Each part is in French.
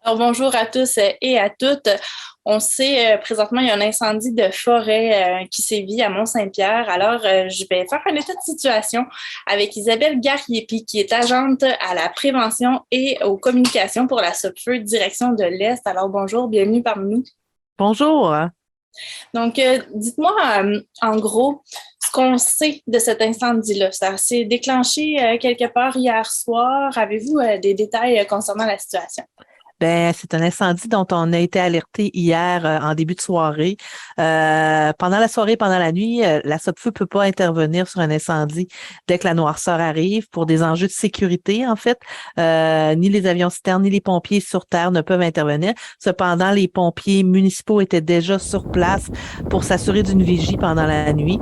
Alors, bonjour à tous et à toutes. On sait présentement, il y a un incendie de forêt qui sévit à Mont-Saint-Pierre. Alors, je vais faire un état de situation avec Isabelle Gariepi, qui est agente à la prévention et aux communications pour la SOPFEU Direction de l'Est. Alors, bonjour, bienvenue parmi nous. Bonjour. Donc, dites-moi en gros ce qu'on sait de cet incendie-là. Ça s'est déclenché quelque part hier soir. Avez-vous des détails concernant la situation? Ben, c'est un incendie dont on a été alerté hier en début de soirée. Pendant la soirée, pendant la nuit, la SOPFEU peut pas intervenir sur un incendie dès que la noirceur arrive pour des enjeux de sécurité, en fait. Ni les avions citernes, ni les pompiers sur terre ne peuvent intervenir. Cependant, les pompiers municipaux étaient déjà sur place pour s'assurer d'une vigie pendant la nuit.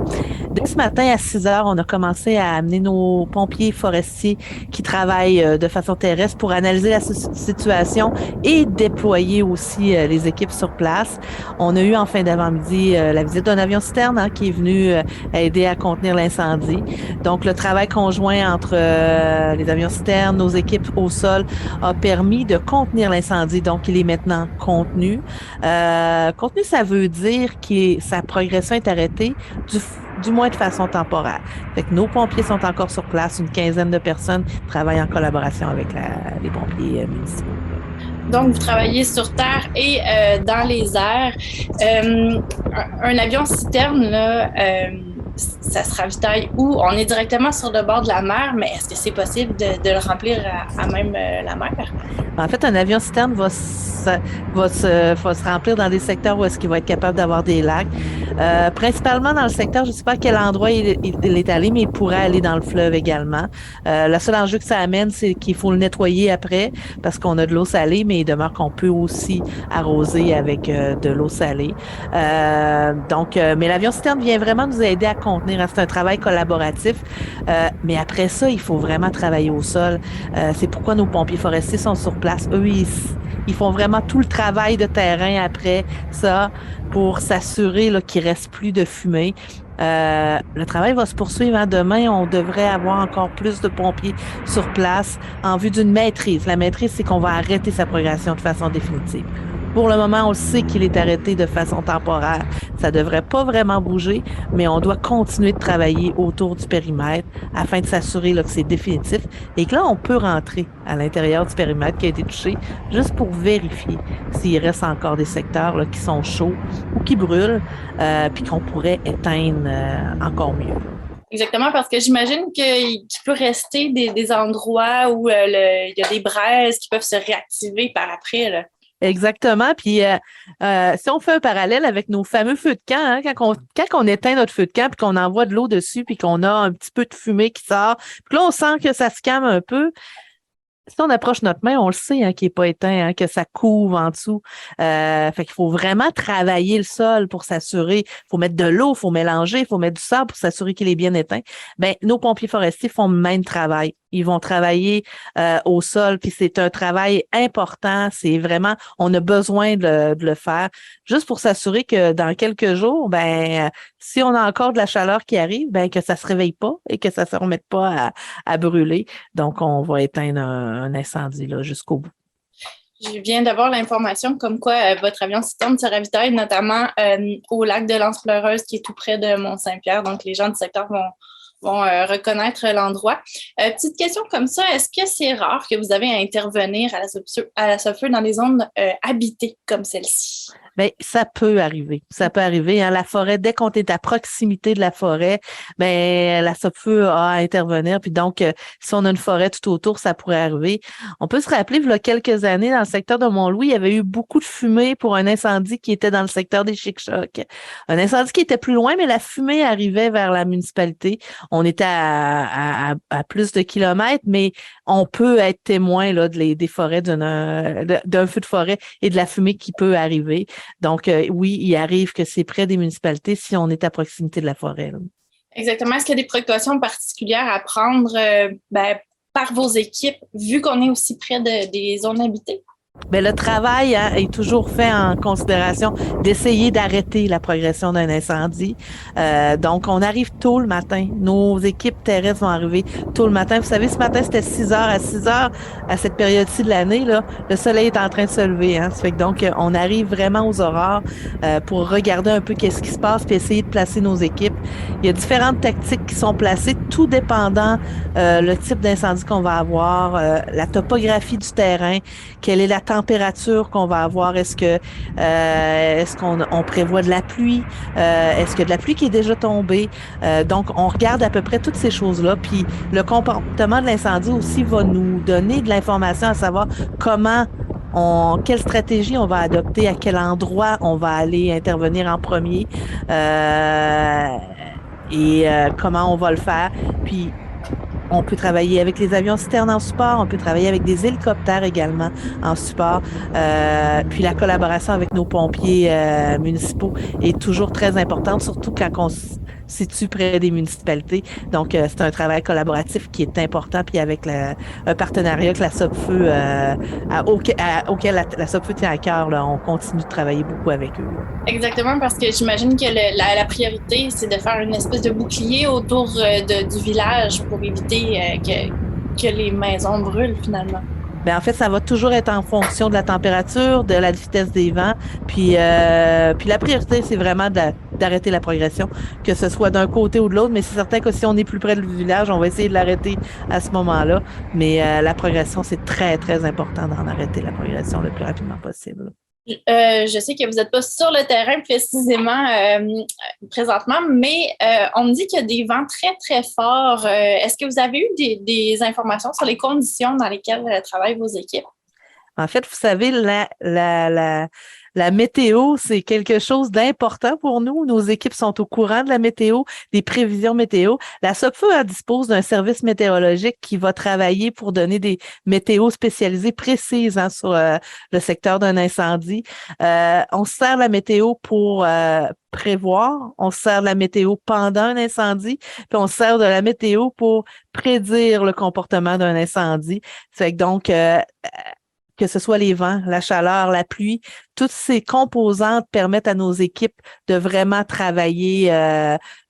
Dès ce matin, à 6 heures, on a commencé à amener nos pompiers forestiers qui travaillent de façon terrestre pour analyser la situation et déployer aussi les équipes sur place. On a eu en fin d'avant-midi la visite d'un avion citerne qui est venu aider à contenir l'incendie. Donc, le travail conjoint entre les avions citernes, nos équipes au sol a permis de contenir l'incendie. Donc, il est maintenant contenu. Contenu, ça veut dire que sa progression est arrêtée du moins de façon temporaire. Fait que nos pompiers sont encore sur place. Une quinzaine de personnes travaillent en collaboration avec les pompiers municipaux. Donc, vous travaillez sur terre et dans les airs. Un avion citerne, là, ça se ravitaille où? On est directement sur le bord de la mer, mais est-ce que c'est possible de le remplir à même la mer? En fait, un avion citerne va se remplir dans des secteurs où est-ce qu'il va être capable d'avoir des lacs. Principalement dans le secteur, je ne sais pas à quel endroit il est allé, mais il pourrait aller dans le fleuve également. Le seul enjeu que ça amène, c'est qu'il faut le nettoyer après parce qu'on a de l'eau salée, mais il demeure qu'on peut aussi arroser avec de l'eau salée. Mais l'avion citerne vient vraiment nous aider à contenir. C'est un travail collaboratif. Mais après ça, il faut vraiment travailler au sol. C'est pourquoi nos pompiers forestiers sont sur place. Eux, ils font vraiment tout le travail de terrain après ça pour s'assurer là, qu'il reste plus de fumée. Le travail va se poursuivre. Hein. Demain, on devrait avoir encore plus de pompiers sur place en vue d'une maîtrise. La maîtrise, c'est qu'on va arrêter sa progression de façon définitive. Pour le moment, on sait qu'il est arrêté de façon temporaire. Ça devrait pas vraiment bouger, mais on doit continuer de travailler autour du périmètre afin de s'assurer là, que c'est définitif et que là, on peut rentrer à l'intérieur du périmètre qui a été touché juste pour vérifier s'il reste encore des secteurs là, qui sont chauds ou qui brûlent, puis qu'on pourrait éteindre encore mieux. Exactement, parce que j'imagine qu'il peut rester des endroits où il y a des braises qui peuvent se réactiver par après, là. Exactement. Puis si on fait un parallèle avec nos fameux feux de camp, hein, quand on éteint notre feu de camp puis qu'on envoie de l'eau dessus puis qu'on a un petit peu de fumée qui sort, puis là on sent que ça se calme un peu. Si on approche notre main, on le sait hein, qu'il n'est pas éteint, hein, que ça couve en dessous. Fait qu'il faut vraiment travailler le sol pour s'assurer. Il faut mettre de l'eau, il faut mélanger, il faut mettre du sable pour s'assurer qu'il est bien éteint. Ben, nos pompiers forestiers font le même travail. Ils vont travailler au sol, puis c'est un travail important. C'est vraiment, on a besoin de le faire, juste pour s'assurer que dans quelques jours, si on a encore de la chaleur qui arrive, ben que ça se réveille pas et que ça se remette pas à brûler. Donc, on va éteindre un incendie là jusqu'au bout. Je viens d'avoir l'information comme quoi votre avion citerne se ravitaille notamment au lac de l'Anse-Fleureuse qui est tout près de Mont-Saint-Pierre. Donc, les gens du secteur vont reconnaître l'endroit. Petite question comme ça, est-ce que c'est rare que vous avez à intervenir à la SOPFEU dans des zones habitées comme celle-ci? Bien, ça peut arriver. Ça peut arriver. Hein. La forêt, dès qu'on est à proximité de la forêt, la SOPFEU a à intervenir. Puis donc, si on a une forêt tout autour, ça pourrait arriver. On peut se rappeler, il y a quelques années, dans le secteur de Mont-Louis, il y avait eu beaucoup de fumée pour un incendie qui était dans le secteur des Chic-Chocs. Un incendie qui était plus loin, mais la fumée arrivait vers la municipalité. On était à plus de kilomètres, mais on peut être témoin là, des forêts d'un feu de forêt et de la fumée qui peut arriver. Donc, oui, il arrive que c'est près des municipalités si on est à proximité de la forêt. Là. Exactement. Est-ce qu'il y a des précautions particulières à prendre par vos équipes, vu qu'on est aussi près des zones habitées? Ben, le travail est toujours fait en considération d'essayer d'arrêter la progression d'un incendie. Donc, on arrive tôt le matin. Nos équipes terrestres vont arriver tôt le matin. Vous savez, ce matin, c'était 6 heures. À 6 heures, à cette période-ci de l'année, là, le soleil est en train de se lever. Hein. Ça fait que donc, on arrive vraiment aux aurores pour regarder un peu qu'est-ce qui se passe puis essayer de placer nos équipes. Il y a différentes tactiques qui sont placées, tout dépendant le type d'incendie qu'on va avoir, la topographie du terrain, quelle est la température qu'on va avoir? Est-ce qu'on on prévoit de la pluie? Est-ce qu'il y a de la pluie qui est déjà tombée? Donc, on regarde à peu près toutes ces choses-là. Puis, le comportement de l'incendie aussi va nous donner de l'information à savoir quelle stratégie on va adopter, à quel endroit on va aller intervenir en premier comment on va le faire. Puis, on peut travailler avec les avions citernes en support, on peut travailler avec des hélicoptères également en support. Puis la collaboration avec nos pompiers municipaux est toujours très importante, surtout quand on se situe près des municipalités. Donc, c'est un travail collaboratif qui est important, puis avec un partenariat que la Sopfeu, auquel la Sopfeu tient à cœur, là, on continue de travailler beaucoup avec eux. Là. Exactement, parce que j'imagine que la priorité, c'est de faire une espèce de bouclier autour du village pour éviter que les maisons brûlent finalement. Ben, en fait, ça va toujours être en fonction de la température, de la vitesse des vents. Puis la priorité, c'est vraiment d'arrêter la progression, que ce soit d'un côté ou de l'autre. Mais c'est certain que si on est plus près du village, on va essayer de l'arrêter à ce moment-là. Mais la progression, c'est très, très important d'en arrêter la progression le plus rapidement possible. Je sais que vous n'êtes pas sur le terrain précisément présentement, mais on me dit qu'il y a des vents très, très forts. Est-ce que vous avez eu des informations sur les conditions dans lesquelles travaillent vos équipes? En fait, vous savez, la météo, c'est quelque chose d'important pour nous. Nos équipes sont au courant de la météo, des prévisions météo. La SOPFEU dispose d'un service météorologique qui va travailler pour donner des météos spécialisées précises sur le secteur d'un incendie. On se sert de la météo pour prévoir, on se sert de la météo pendant un incendie, puis on se sert de la météo pour prédire le comportement d'un incendie. C'est donc que ce soit les vents, la chaleur, la pluie, toutes ces composantes permettent à nos équipes de vraiment travailler,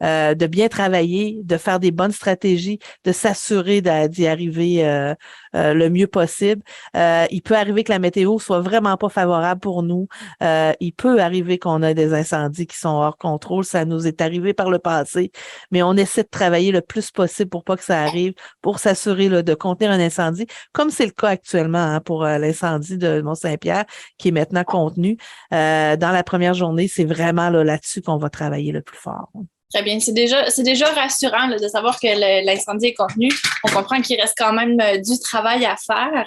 de bien travailler, de faire des bonnes stratégies, de s'assurer d'y arriver le mieux possible. Il peut arriver que la météo soit vraiment pas favorable pour nous. Il peut arriver qu'on ait des incendies qui sont hors contrôle. Ça nous est arrivé par le passé, mais on essaie de travailler le plus possible pour pas que ça arrive, pour s'assurer là, de contenir un incendie, comme c'est le cas actuellement pour l'incendie de Mont-Saint-Pierre, qui est maintenant contenu. Dans la première journée, c'est vraiment là-dessus qu'on va travailler le plus fort. Très bien. C'est déjà rassurant là, de savoir que l'incendie est contenu. On comprend qu'il reste quand même du travail à faire.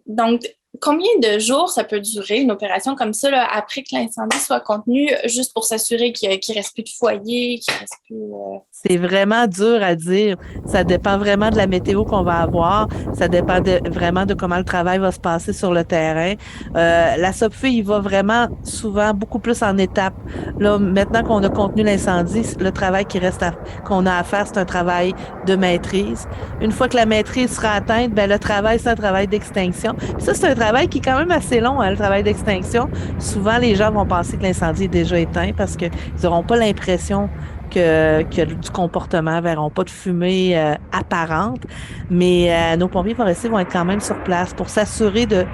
Donc, combien de jours ça peut durer une opération comme ça là, après que l'incendie soit contenu, juste pour s'assurer qu'il ne reste plus de foyer, qu'il reste plus... C'est vraiment dur à dire. Ça dépend vraiment de la météo qu'on va avoir. Ça dépend vraiment de comment le travail va se passer sur le terrain. La SOPFEU, il va vraiment souvent beaucoup plus en étapes. Là, maintenant qu'on a contenu l'incendie, le travail qu'on a à faire, c'est un travail de maîtrise. Une fois que la maîtrise sera atteinte, ben le travail, c'est un travail d'extinction. Puis ça, c'est un travail qui est quand même assez long, hein, le travail d'extinction. Souvent, les gens vont penser que l'incendie est déjà éteint parce qu'ils n'auront pas l'impression qu'il y a du comportement, verront pas de fumée apparente. Mais nos pompiers forestiers vont être quand même sur place pour s'assurer de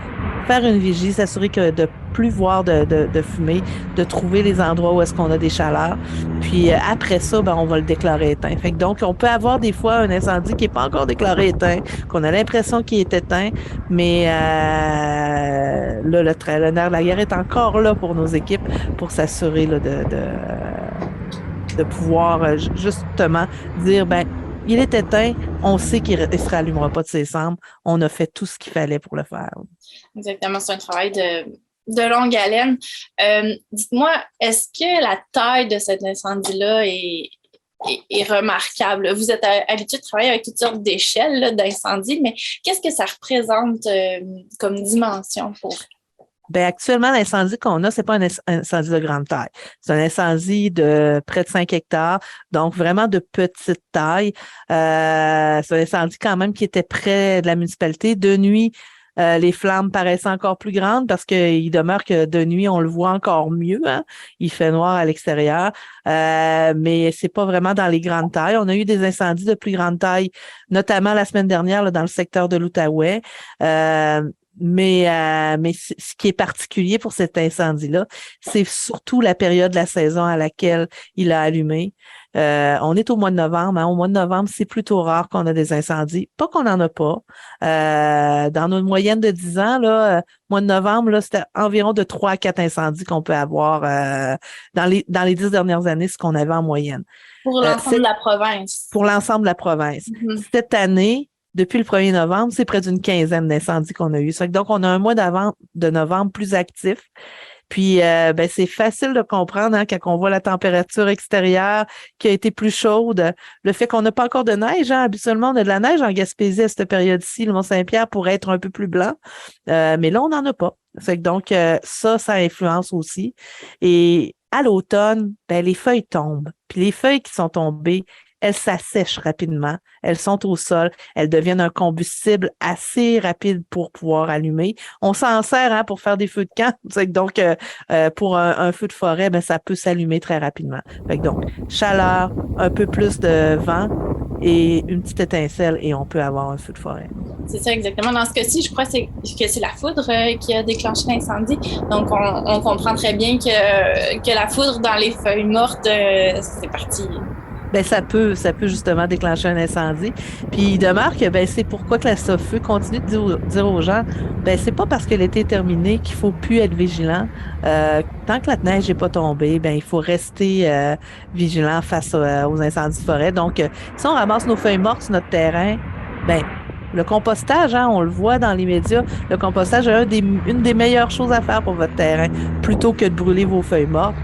faire une vigie, s'assurer que de plus voir de fumée, de trouver les endroits où est-ce qu'on a des chaleurs. Puis après ça, ben, on va le déclarer éteint. Fait que donc, on peut avoir des fois un incendie qui n'est pas encore déclaré éteint, qu'on a l'impression qu'il est éteint, mais là, le nerf de la guerre est encore là pour nos équipes pour s'assurer là, de pouvoir justement dire, ben, il est éteint, on sait qu'il ne se rallumera pas de ses cendres, on a fait tout ce qu'il fallait pour le faire. Exactement, c'est un travail de longue haleine. Dites-moi, est-ce que la taille de cet incendie-là est remarquable? Vous êtes habitué de travailler avec toutes sortes d'échelles d'incendie, mais qu'est-ce que ça représente comme dimension pour... Ben, actuellement, l'incendie qu'on a, c'est pas un incendie de grande taille. C'est un incendie de près de 5 hectares, donc vraiment de petite taille. C'est un incendie quand même qui était près de la municipalité. De nuit, Les flammes paraissent encore plus grandes parce qu'il demeure que de nuit, on le voit encore mieux, hein. Il fait noir à l'extérieur, mais c'est pas vraiment dans les grandes tailles. On a eu des incendies de plus grande taille, notamment la semaine dernière là, dans le secteur de l'Outaouais. Mais ce qui est particulier pour cet incendie-là, c'est surtout la période de la saison à laquelle il a allumé. On est au mois de novembre. Hein. Au mois de novembre, c'est plutôt rare qu'on a des incendies. Pas qu'on n'en a pas. Dans notre moyenne de 10 ans, là, mois de novembre, là, c'était environ de 3 à 4 incendies qu'on peut avoir dans les 10 dernières années, ce qu'on avait en moyenne. Pour l'ensemble de la province. Pour l'ensemble de la province. Mm-hmm. Cette année, depuis le 1er novembre, c'est près d'une quinzaine d'incendies qu'on a eu. Donc, on a un mois de novembre plus actif. Puis, c'est facile de comprendre hein, quand on voit la température extérieure qui a été plus chaude. Le fait qu'on n'a pas encore de neige. Hein, habituellement, on a de la neige en Gaspésie à cette période-ci. Le Mont-Saint-Pierre pourrait être un peu plus blanc. Mais là, on n'en a pas. Donc, ça influence aussi. Et à l'automne, les feuilles tombent. Puis les feuilles qui sont tombées, elles s'assèchent rapidement, elles sont au sol, elles deviennent un combustible assez rapide pour pouvoir allumer. On s'en sert hein, pour faire des feux de camp. Donc, pour un feu de forêt, ça peut s'allumer très rapidement. Donc, chaleur, un peu plus de vent et une petite étincelle et on peut avoir un feu de forêt. C'est ça, exactement. Dans ce cas-ci, je crois que c'est la foudre qui a déclenché l'incendie. Donc, on comprend très bien que la foudre dans les feuilles mortes, c'est parti. Ça peut justement déclencher un incendie. Puis il demeure que c'est pourquoi que la SOFEU continue de dire aux gens c'est pas parce que l'été est terminé qu'il faut plus être vigilant. Tant que la neige n'est pas tombée, il faut rester vigilant face aux incendies de forêt. Donc, si on ramasse nos feuilles mortes sur notre terrain, le compostage, hein, on le voit dans les médias, le compostage est une des meilleures choses à faire pour votre terrain. Plutôt que de brûler vos feuilles mortes,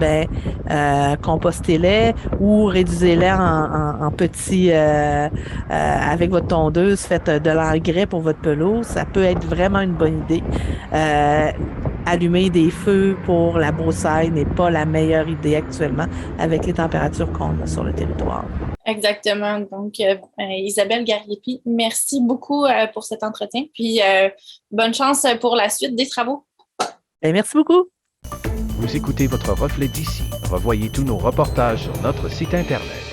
compostez-les ou réduisez-les en petits avec votre tondeuse, faites de l'engrais pour votre pelouse. Ça peut être vraiment une bonne idée. Allumer des feux pour la broussaille n'est pas la meilleure idée actuellement avec les températures qu'on a sur le territoire. Exactement. Donc, Isabelle Gariepi, merci beaucoup pour cet entretien. Puis, bonne chance pour la suite des travaux. Merci beaucoup. Vous écoutez votre reflet d'ici. Revoyez tous nos reportages sur notre site Internet.